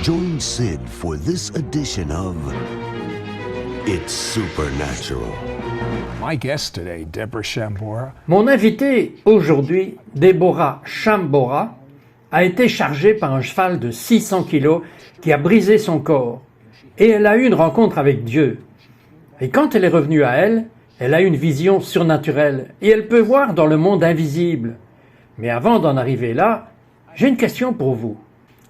Join Sid for this edition of It's Supernatural. My guest today, Deborah Shambora. Mon invitée aujourd'hui, Deborah Shambora, a été chargée par un cheval de 600 kilos qui a brisé son corps. Et elle a eu une rencontre avec Dieu. Et quand elle est revenue à elle, elle a eu une vision surnaturelle. Et elle peut voir dans le monde invisible. Mais avant d'en arriver là, j'ai une question pour vous.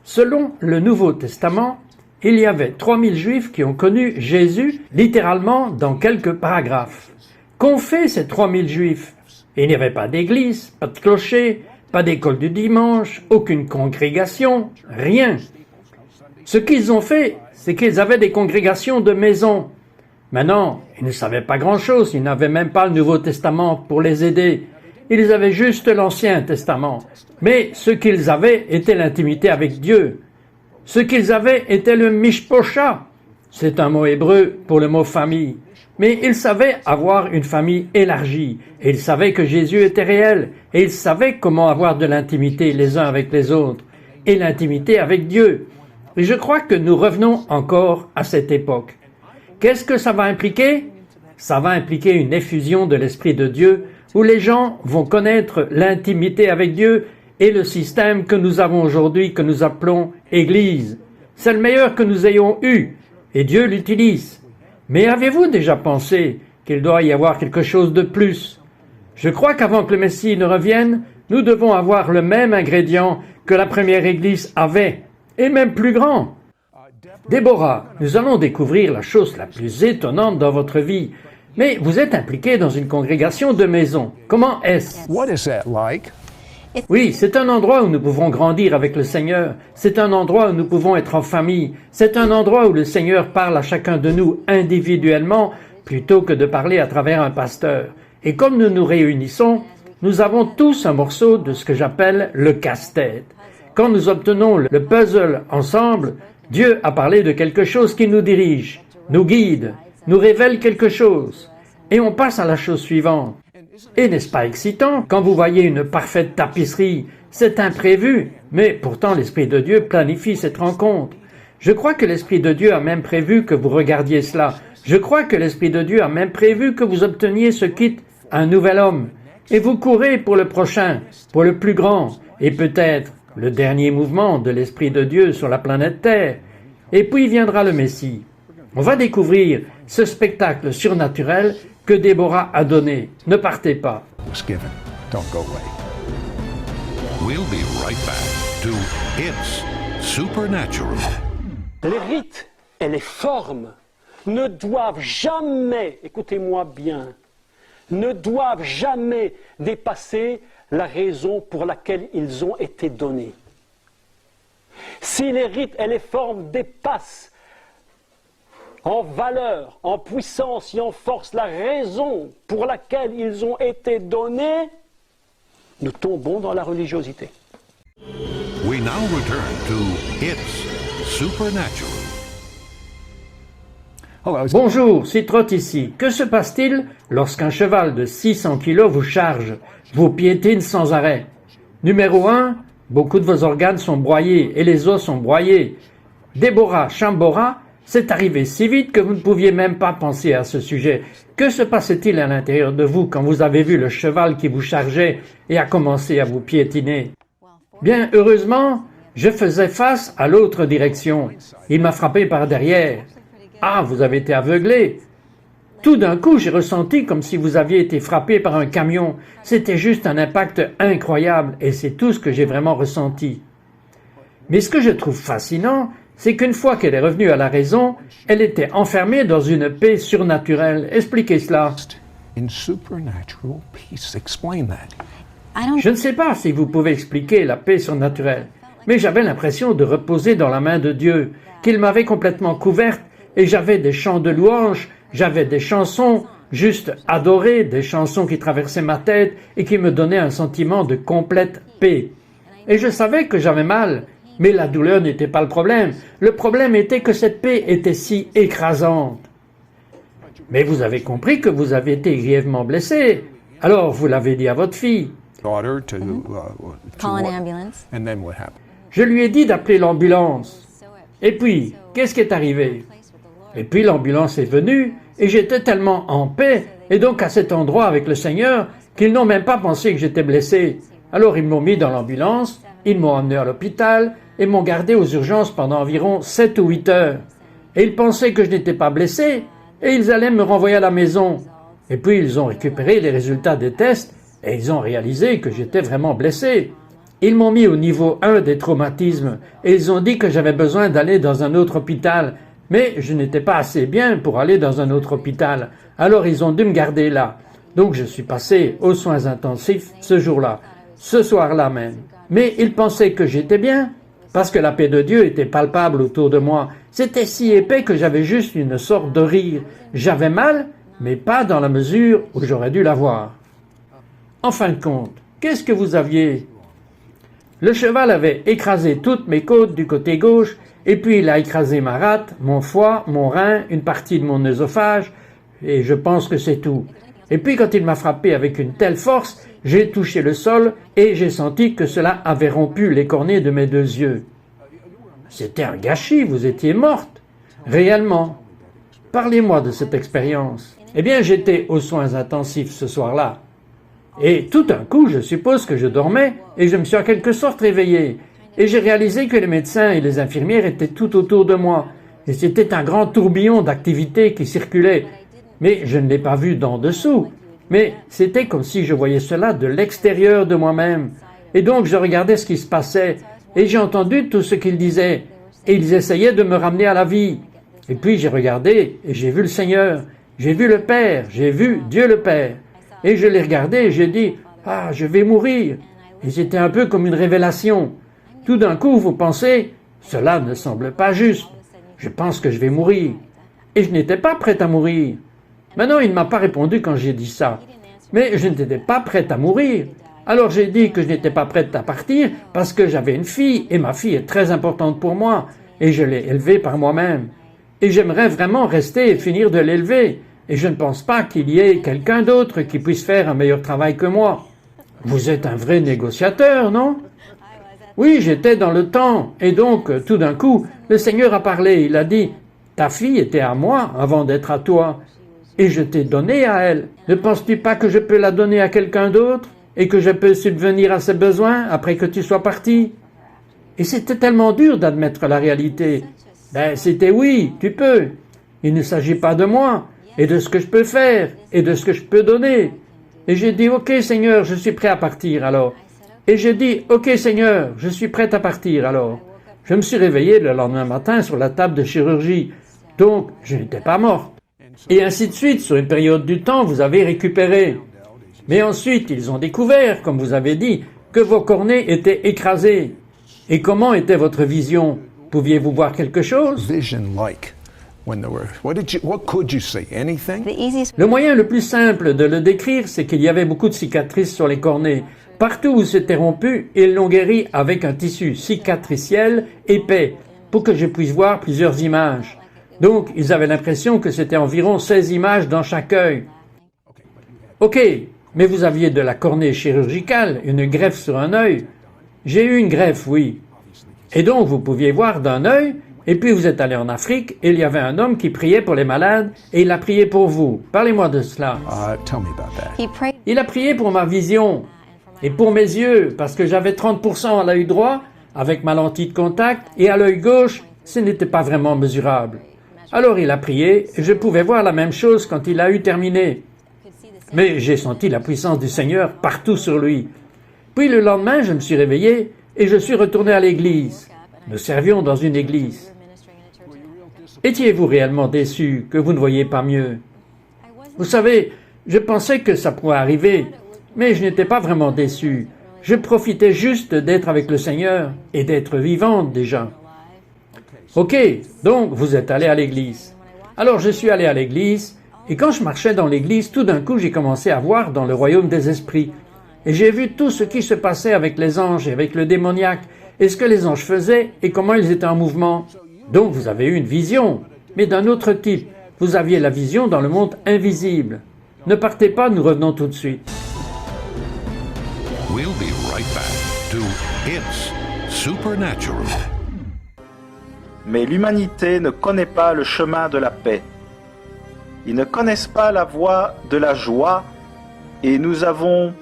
Selon le Nouveau Testament, il y avait 3000 Juifs qui ont connu Jésus littéralement dans quelques paragraphes. Qu'ont fait ces 3000 Juifs? Il n'y avait pas d'église, pas de clocher, pas d'école du dimanche, aucune congrégation, rien. Ce qu'ils ont fait, c'est qu'ils avaient des congrégations de maisons. Maintenant, ils ne savaient pas grand-chose, ils n'avaient même pas le Nouveau Testament pour les aider. Ils avaient juste l'Ancien Testament. Mais ce qu'ils avaient était l'intimité avec Dieu. Ce qu'ils avaient était le mishposha. C'est un mot hébreu pour le mot famille. Mais ils savaient avoir une famille élargie. Et ils savaient que Jésus était réel. Et ils savaient comment avoir de l'intimité les uns avec les autres. Et l'intimité avec Dieu. Et je crois que nous revenons encore à cette époque. Qu'est-ce que ça va impliquer? Ça va impliquer une effusion de l'Esprit de Dieu où les gens vont connaître l'intimité avec Dieu et le système que nous avons aujourd'hui, que nous appelons Église. C'est le meilleur que nous ayons eu, et Dieu l'utilise. Mais avez-vous déjà pensé qu'il doit y avoir quelque chose de plus? Je crois qu'avant que le Messie ne revienne, nous devons avoir le même ingrédient que la première Église avait, et même plus grand. Déborah, nous allons découvrir la chose la plus étonnante dans votre vie. Mais vous êtes impliqué dans une congrégation de maisons. Comment est-ce? What is that like? Oui, c'est un endroit où nous pouvons grandir avec le Seigneur. C'est un endroit où nous pouvons être en famille. C'est un endroit où le Seigneur parle à chacun de nous individuellement plutôt que de parler à travers un pasteur. Et comme nous nous réunissons, nous avons tous un morceau de ce que j'appelle le casse-tête. Quand nous obtenons le puzzle ensemble, Dieu a parlé de quelque chose qui nous dirige, nous guide, nous révèle quelque chose. Et on passe à la chose suivante. Et n'est-ce pas excitant quand vous voyez une parfaite tapisserie? C'est imprévu, mais pourtant l'Esprit de Dieu planifie cette rencontre. Je crois que l'Esprit de Dieu a même prévu que vous regardiez cela. Je crois que l'Esprit de Dieu a même prévu que vous obteniez ce kit, un nouvel homme. Et vous courez pour le prochain, pour le plus grand, et peut-être le dernier mouvement de l'Esprit de Dieu sur la planète Terre. Et puis viendra le Messie. On va découvrir ce spectacle surnaturel que Déborah a donné. Ne partez pas. Was given. Don't go away. We'll be right back to It's Supernatural. Les rites et les formes ne doivent jamais, écoutez-moi bien, ne doivent jamais dépasser la raison pour laquelle ils ont été donnés. Si les rites et les formes dépassent en valeur, en puissance et en force la raison pour laquelle ils ont été donnés, nous tombons dans la religiosité. We now return to It's Supernatural. Hello. Bonjour, Citrotte ici. Que se passe-t-il lorsqu'un cheval de 600 kilos vous charge, vous piétine sans arrêt? Numéro 1, beaucoup de vos organes sont broyés et les os sont broyés. Deborah Shambora, c'est arrivé si vite que vous ne pouviez même pas penser à ce sujet. Que se passait-il à l'intérieur de vous quand vous avez vu le cheval qui vous chargeait et a commencé à vous piétiner? Bien, heureusement, je faisais face à l'autre direction. Il m'a frappé par derrière. Ah, vous avez été aveuglé. Tout d'un coup, j'ai ressenti comme si vous aviez été frappé par un camion. C'était juste un impact incroyable et c'est tout ce que j'ai vraiment ressenti. Mais ce que je trouve fascinant, c'est qu'une fois qu'elle est revenue à la raison, elle était enfermée dans une paix surnaturelle. Expliquez cela. In supernatural peace, explain that. Je ne sais pas si vous pouvez expliquer la paix surnaturelle, mais j'avais l'impression de reposer dans la main de Dieu, qu'il m'avait complètement couverte et j'avais des chants de louange, j'avais des chansons juste adorées, des chansons qui traversaient ma tête et qui me donnaient un sentiment de complète paix. Et je savais que j'avais mal, mais la douleur n'était pas le problème. Le problème était que cette paix était si écrasante. Mais vous avez compris que vous avez été grièvement blessé. Alors vous l'avez dit à votre fille. Daughter to Call an what? ambulance. And then what happened? Je lui ai dit d'appeler l'ambulance. Et puis, qu'est-ce qui est arrivé? Et puis l'ambulance est venue, et j'étais tellement en paix, et donc à cet endroit avec le Seigneur, qu'ils n'ont même pas pensé que j'étais blessé. Alors ils m'ont mis dans l'ambulance, ils m'ont emmené à l'hôpital, et m'ont gardé aux urgences pendant environ 7 ou 8 heures. Et ils pensaient que je n'étais pas blessé, et ils allaient me renvoyer à la maison. Et puis ils ont récupéré les résultats des tests, et ils ont réalisé que j'étais vraiment blessé. Ils m'ont mis au niveau 1 des traumatismes, et ils ont dit que j'avais besoin d'aller dans un autre hôpital, mais je n'étais pas assez bien pour aller dans un autre hôpital. Alors ils ont dû me garder là. Donc je suis passé aux soins intensifs ce jour-là, ce soir-là même. Mais ils pensaient que j'étais bien, parce que la paix de Dieu était palpable autour de moi. C'était si épais que j'avais juste une sorte de rire. J'avais mal, mais pas dans la mesure où j'aurais dû l'avoir. En fin de compte, qu'est-ce que vous aviez? Le cheval avait écrasé toutes mes côtes du côté gauche, et puis il a écrasé ma rate, mon foie, mon rein, une partie de mon œsophage, et je pense que c'est tout. Et puis quand il m'a frappé avec une telle force, j'ai touché le sol et j'ai senti que cela avait rompu les cornées de mes 2 yeux. C'était un gâchis, vous étiez morte. Réellement. Parlez-moi de cette expérience. Eh bien, j'étais aux soins intensifs ce soir-là. Et tout d'un coup, je suppose que je dormais et je me suis en quelque sorte réveillé. Et j'ai réalisé que les médecins et les infirmières étaient tout autour de moi. Et c'était un grand tourbillon d'activités qui circulait. Mais je ne l'ai pas vu d'en dessous. Mais c'était comme si je voyais cela de l'extérieur de moi-même. Et donc je regardais ce qui se passait. Et j'ai entendu tout ce qu'ils disaient. Et ils essayaient de me ramener à la vie. Et puis j'ai regardé et j'ai vu le Seigneur. J'ai vu le Père. J'ai vu Dieu le Père. Et je l'ai regardé et j'ai dit « Ah, je vais mourir !» Et c'était un peu comme une révélation. Tout d'un coup, vous pensez « Cela ne semble pas juste. Je pense que je vais mourir. » Et je n'étais pas prête à mourir. Maintenant, il ne m'a pas répondu quand j'ai dit ça. Mais je n'étais pas prête à mourir. Alors j'ai dit que je n'étais pas prête à partir parce que j'avais une fille et ma fille est très importante pour moi et je l'ai élevée par moi-même. Et j'aimerais vraiment rester et finir de l'élever. Et je ne pense pas qu'il y ait quelqu'un d'autre qui puisse faire un meilleur travail que moi. Vous êtes un vrai négociateur, non? Oui, j'étais dans le temps. Et donc, tout d'un coup, le Seigneur a parlé. Il a dit, ta fille était à moi avant d'être à toi. Et je t'ai donné à elle. Ne penses-tu pas que je peux la donner à quelqu'un d'autre? Et que je peux subvenir à ses besoins après que tu sois parti? Et c'était tellement dur d'admettre la réalité. Ben, c'était oui, tu peux. Il ne s'agit pas de moi, et de ce que je peux faire, et de ce que je peux donner. Et j'ai dit, ok Seigneur, je suis prêt à partir alors. Et j'ai dit, ok Seigneur, je suis prêt à partir alors. Je me suis réveillé le lendemain matin sur la table de chirurgie. Donc, je n'étais pas morte. Et ainsi de suite, sur une période du temps, vous avez récupéré. Mais ensuite, ils ont découvert, comme vous avez dit, que vos cornets étaient écrasés. Et comment était votre vision? Pouviez-vous voir quelque chose? Vision like when there were. What could you see? Anything? Le moyen le plus simple de le décrire, c'est qu'il y avait beaucoup de cicatrices sur les cornets. Partout où c'était rompu, ils l'ont guéri avec un tissu cicatriciel épais, pour que je puisse voir plusieurs images. Donc, ils avaient l'impression que c'était environ 16 images dans chaque œil. Ok, mais vous aviez de la cornée chirurgicale, une greffe sur un œil. J'ai eu une greffe, oui. Et donc, vous pouviez voir d'un œil, et puis vous êtes allé en Afrique, et il y avait un homme qui priait pour les malades, et il a prié pour vous. Parlez-moi de cela. Tell me about that. Il a prié pour ma vision, et pour mes yeux, parce que j'avais 30% à l'œil droit, avec ma lentille de contact, et à l'œil gauche, ce n'était pas vraiment mesurable. Alors il a prié, et je pouvais voir la même chose quand il a eu terminé. Mais j'ai senti la puissance du Seigneur partout sur lui. Puis le lendemain, je me suis réveillé et je suis retourné à l'église. Nous servions dans une église. Étiez-vous réellement déçu que vous ne voyiez pas mieux? Vous savez, je pensais que ça pourrait arriver, mais je n'étais pas vraiment déçu. Je profitais juste d'être avec le Seigneur et d'être vivante déjà. Ok, donc vous êtes allé à l'église. Alors je suis allé à l'église, et quand je marchais dans l'église, tout d'un coup j'ai commencé à voir dans le royaume des esprits. Et j'ai vu tout ce qui se passait avec les anges et avec le démoniaque, et ce que les anges faisaient et comment ils étaient en mouvement. Donc vous avez eu une vision, mais d'un autre type. Vous aviez la vision dans le monde invisible. Ne partez pas, nous revenons tout de suite. We'll be right back to It's Supernatural. Mais l'humanité ne connaît pas le chemin de la paix. Ils ne connaissent pas la voie de la joie et nous avons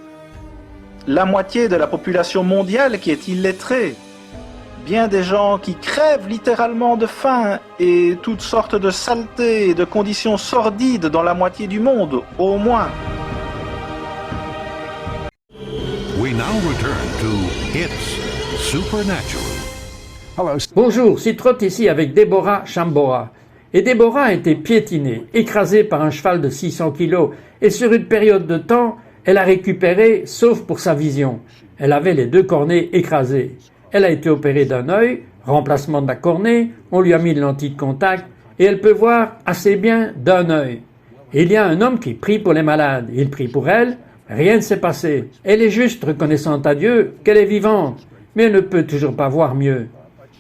la moitié de la population mondiale qui est illettrée. Bien des gens qui crèvent littéralement de faim et toutes sortes de saletés et de conditions sordides dans la moitié du monde, au moins. We now return to It's Supernatural. Hello. Bonjour, Citrotte ici avec Déborah Chambora. Et Déborah a été piétinée, écrasée par un cheval de 600 kilos, et sur une période de temps, elle a récupéré, sauf pour sa vision. Elle avait les 2 cornées écrasées. Elle a été opérée d'un œil, remplacement de la cornée, on lui a mis de lentilles de contact, et elle peut voir assez bien d'un œil. Et il y a un homme qui prie pour les malades. Il prie pour elle, rien ne s'est passé. Elle est juste reconnaissante à Dieu qu'elle est vivante, mais elle ne peut toujours pas voir mieux.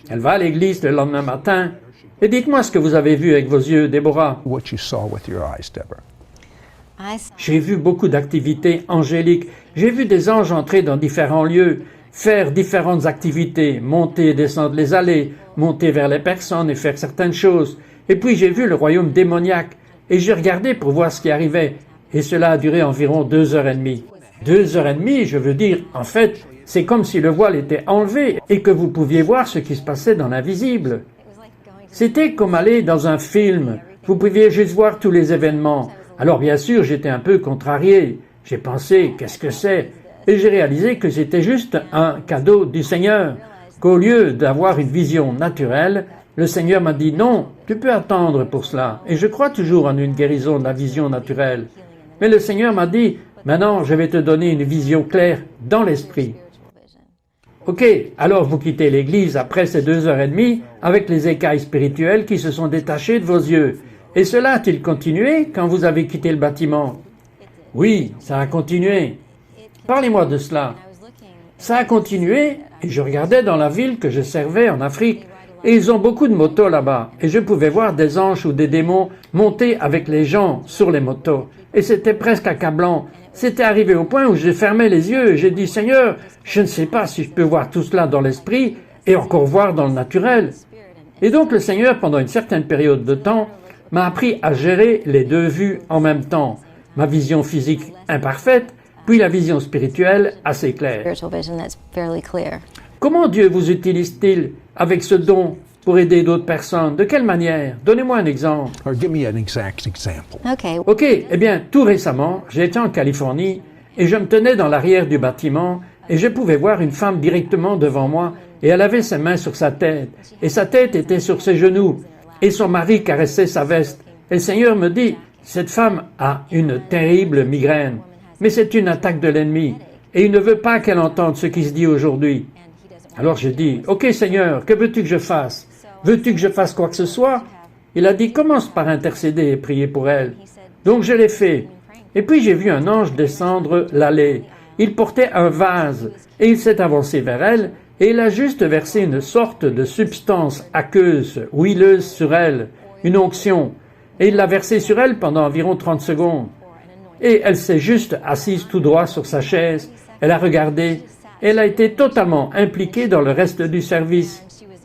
Elle va à l'église le lendemain matin. Et dites-moi ce que vous avez vu avec vos yeux, Déborah. What you saw with your eyes, Deborah. J'ai vu beaucoup d'activités angéliques. J'ai vu des anges entrer dans différents lieux, faire différentes activités, monter et descendre les allées, monter vers les personnes et faire certaines choses. Et puis j'ai vu le royaume démoniaque. Et j'ai regardé pour voir ce qui arrivait. Et cela a duré environ 2h30. 2h30, je veux dire, en fait, c'est comme si le voile était enlevé et que vous pouviez voir ce qui se passait dans l'invisible. C'était comme aller dans un film. Vous pouviez juste voir tous les événements. Alors bien sûr, j'étais un peu contrarié. J'ai pensé, qu'est-ce que c'est? Et j'ai réalisé que c'était juste un cadeau du Seigneur. Qu'au lieu d'avoir une vision naturelle, le Seigneur m'a dit non, tu peux attendre pour cela. Et je crois toujours en une guérison de la vision naturelle. Mais le Seigneur m'a dit, maintenant je vais te donner une vision claire dans l'esprit. Ok, alors vous quittez l'église après ces 2h30 avec les écailles spirituelles qui se sont détachées de vos yeux. Et cela a-t-il continué quand vous avez quitté le bâtiment? Oui, ça a continué. Parlez-moi de cela. Ça a continué et je regardais dans la ville que je servais en Afrique et ils ont beaucoup de motos là-bas et je pouvais voir des anges ou des démons monter avec les gens sur les motos et c'était presque accablant. C'était arrivé au point où j'ai fermé les yeux et j'ai dit « Seigneur, je ne sais pas si je peux voir tout cela dans l'esprit et encore voir dans le naturel. » Et donc le Seigneur, pendant une certaine période de temps, m'a appris à gérer les 2 vues en même temps. Ma vision physique imparfaite, puis la vision spirituelle assez claire. Comment Dieu vous utilise-t-il avec ce don pour aider d'autres personnes? De quelle manière? Donnez-moi un exemple. Or give me an exact example. Ok, eh bien, tout récemment, j'étais en Californie et je me tenais dans l'arrière du bâtiment et je pouvais voir une femme directement devant moi et elle avait ses mains sur sa tête et sa tête était sur ses genoux et son mari caressait sa veste. Et le Seigneur me dit, cette femme a une terrible migraine, mais c'est une attaque de l'ennemi et il ne veut pas qu'elle entende ce qui se dit aujourd'hui. Alors j'ai dit, ok Seigneur, que veux-tu que je fasse? Veux-tu que je fasse quoi que ce soit? Il a dit, commence par intercéder et prier pour elle. Donc je l'ai fait. Et puis j'ai vu un ange descendre l'allée. Il portait un vase et il s'est avancé vers elle et il a juste versé une sorte de substance aqueuse, huileuse sur elle, une onction. Et il l'a versée sur elle pendant environ 30 secondes. Et elle s'est juste assise tout droit sur sa chaise. Elle a regardé. Elle a été totalement impliquée dans le reste du service.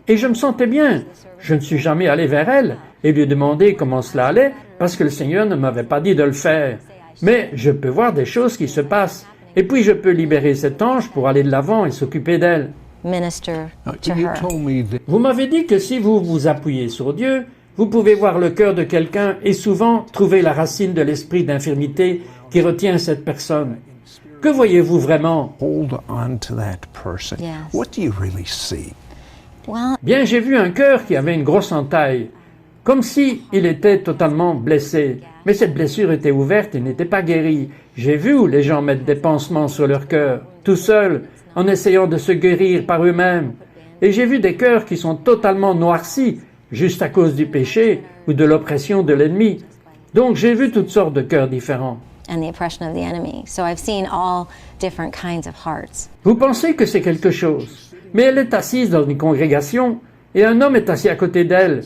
Et je me sentais bien. Je ne suis jamais allé vers elle et lui demander comment cela allait parce que le Seigneur ne m'avait pas dit de le faire. Mais je peux voir des choses qui se passent. Et puis je peux libérer cet ange pour aller de l'avant et s'occuper d'elle. You told me that Vous m'avez dit que si vous vous appuyez sur Dieu, vous pouvez voir le cœur de quelqu'un et souvent trouver la racine de l'esprit d'infirmité qui retient cette personne. Que voyez-vous vraiment? hold on to that person. Yes. What do you really see? Bien, j'ai vu un cœur qui avait une grosse entaille, comme si il était totalement blessé. Mais cette blessure était ouverte et n'était pas guérie. J'ai vu où les gens mettent des pansements sur leur cœur, tout seuls, en essayant de se guérir par eux-mêmes. Et j'ai vu des cœurs qui sont totalement noircis, juste à cause du péché ou de l'oppression de l'ennemi. Donc j'ai vu toutes sortes de cœurs différents. And the oppression of the enemy. So I've seen all different kinds of hearts. Vous pensez que c'est quelque chose, mais elle est assise dans une congrégation et un homme est assis à côté d'elle.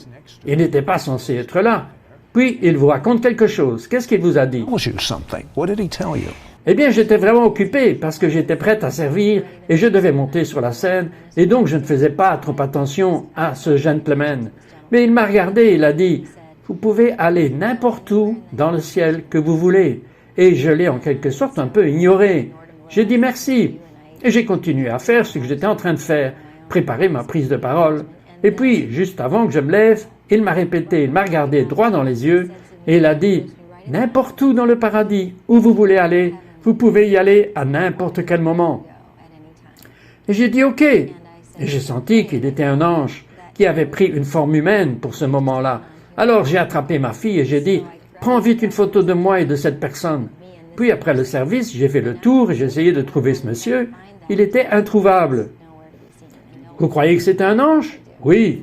Il n'était pas censé être là. Puis il vous raconte quelque chose. Qu'est-ce qu'il vous a dit? Tells you something. What did he tell you? Eh bien, j'étais vraiment occupé parce que j'étais prête à servir et je devais monter sur la scène et donc je ne faisais pas trop attention à ce gentleman. Mais il m'a regardé et il a dit « Vous pouvez aller n'importe où dans le ciel que vous voulez. » Et je l'ai en quelque sorte un peu ignoré. J'ai dit merci et j'ai continué à faire ce que j'étais en train de faire, préparer ma prise de parole. Et puis, juste avant que je me lève, il m'a répété, il m'a regardé droit dans les yeux et il a dit « N'importe où dans le paradis, où vous voulez aller, vous pouvez y aller à n'importe quel moment. » Et j'ai dit « Ok ». Et j'ai senti qu'il était un ange qui avait pris une forme humaine pour ce moment-là. Alors j'ai attrapé ma fille et j'ai dit « Prends vite une photo de moi et de cette personne. » Puis après le service, j'ai fait le tour et j'ai essayé de trouver ce monsieur. Il était introuvable. Vous croyez que c'était un ange? Oui.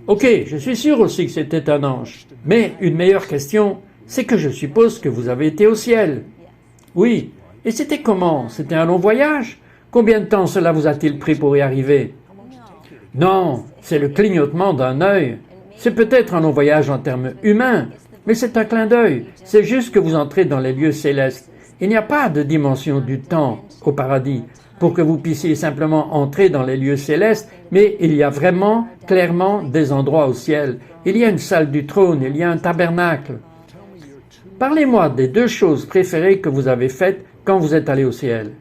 Ok, je suis sûr aussi que c'était un ange. Mais une meilleure question, c'est que je suppose que vous avez été au ciel. Oui. Et c'était comment? C'était un long voyage? Combien de temps cela vous a-t-il pris pour y arriver? Non, c'est le clignotement d'un œil. C'est peut-être un long voyage en termes humains, mais c'est un clin d'œil. C'est juste que vous entrez dans les lieux célestes. Il n'y a pas de dimension du temps au paradis pour que vous puissiez simplement entrer dans les lieux célestes, mais il y a vraiment, clairement, des endroits au ciel. Il y a une salle du trône, il y a un tabernacle. Parlez-moi des deux choses préférées que vous avez faites quand vous êtes allé au ciel.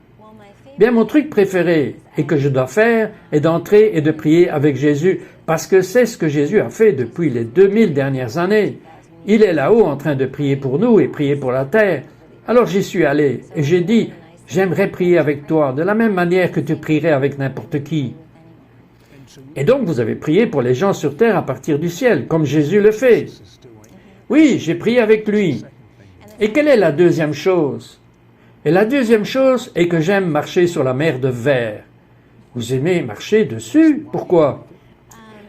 Bien, mon truc préféré et que je dois faire est d'entrer et de prier avec Jésus, parce que c'est ce que Jésus a fait depuis les 2000 dernières années. Il est là-haut en train de prier pour nous et prier pour la terre. Alors j'y suis allé et j'ai dit, j'aimerais prier avec toi de la même manière que tu prierais avec n'importe qui. Et donc vous avez prié pour les gens sur terre à partir du ciel, comme Jésus le fait. Oui, j'ai prié avec lui. Et quelle est la deuxième chose? Et la deuxième chose est que j'aime marcher sur la mer de verre. Vous aimez marcher dessus? Pourquoi?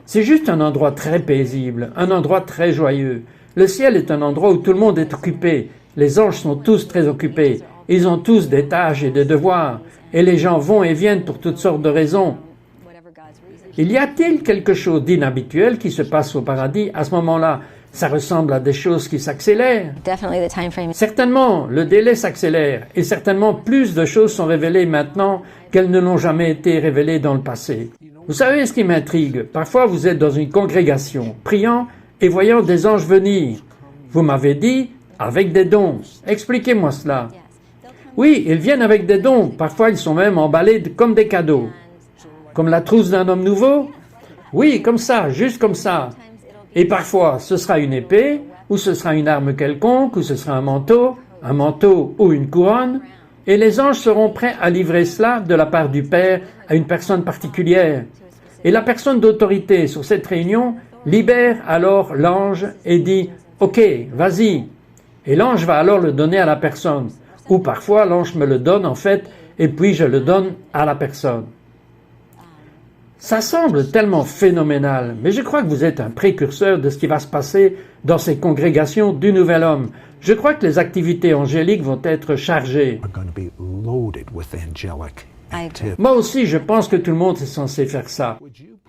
C'est juste un endroit très paisible, un endroit très joyeux. Le ciel est un endroit où tout le monde est occupé. Les anges sont tous très occupés. Ils ont tous des tâches et des devoirs. Et les gens vont et viennent pour toutes sortes de raisons. Il y a-t-il quelque chose d'inhabituel qui se passe au paradis à ce moment-là? Ça ressemble à des choses qui s'accélèrent. Definitely the time frame. Certainement, le délai s'accélère et certainement plus de choses sont révélées maintenant qu'elles ne l'ont jamais été révélées dans le passé. Vous savez ce qui m'intrigue? Parfois vous êtes dans une congrégation, priant et voyant des anges venir. Vous m'avez dit, avec des dons. Expliquez-moi cela. Oui, ils viennent avec des dons. Parfois ils sont même emballés comme des cadeaux. Comme la trousse d'un homme nouveau? Oui, comme ça, juste comme ça. Et parfois, ce sera une épée, ou ce sera une arme quelconque, ou ce sera un manteau ou une couronne, et les anges seront prêts à livrer cela de la part du Père à une personne particulière. Et la personne d'autorité sur cette réunion libère alors l'ange et dit « Ok, vas-y ». Et l'ange va alors le donner à la personne. Ou parfois, l'ange me le donne en fait, et puis je le donne à la personne. Ça semble tellement phénoménal, mais je crois que vous êtes un précurseur de ce qui va se passer dans ces congrégations du Nouvel Homme. Je crois que les activités angéliques vont être chargées. Are going to be loaded with angelic activity. Moi aussi, je pense que tout le monde est censé faire ça.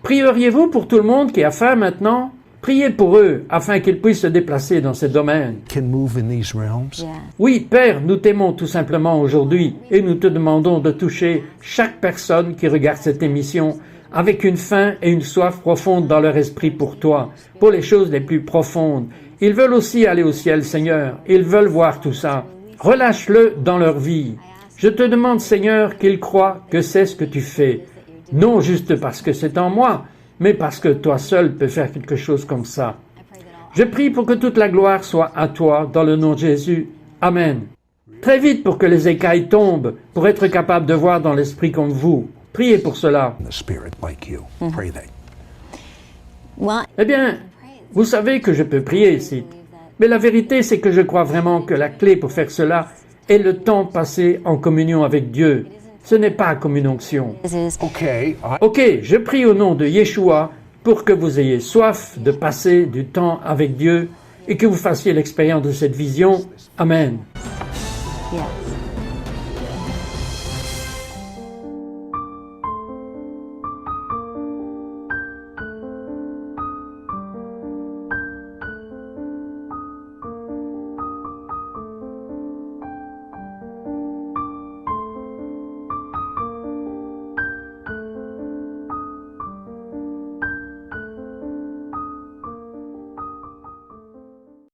Prieriez-vous pour tout le monde qui a faim maintenant? Priez pour eux, afin qu'ils puissent se déplacer dans ces domaines. Can move in these realms. Yeah. Oui, Père, nous t'aimons tout simplement aujourd'hui, et nous te demandons de toucher chaque personne qui regarde cette émission avec une faim et une soif profonde dans leur esprit pour toi, pour les choses les plus profondes. Ils veulent aussi aller au ciel, Seigneur. Ils veulent voir tout ça. Relâche-le dans leur vie. Je te demande, Seigneur, qu'ils croient que c'est ce que tu fais. Non juste parce que c'est en moi, mais parce que toi seul peux faire quelque chose comme ça. Je prie pour que toute la gloire soit à toi, dans le nom de Jésus. Amen. Très vite pour que les écailles tombent, pour être capable de voir dans l'esprit comme vous. Priez pour cela. The spirit like you. Pray that. Well, Eh bien, vous savez que je peux prier ici. Mais la vérité, c'est que je crois vraiment que la clé pour faire cela est le temps passé en communion avec Dieu. Ce n'est pas comme une onction. this is Okay. Ok, je prie au nom de Yeshua pour que vous ayez soif de passer du temps avec Dieu et que vous fassiez l'expérience de cette vision. Amen. yeah.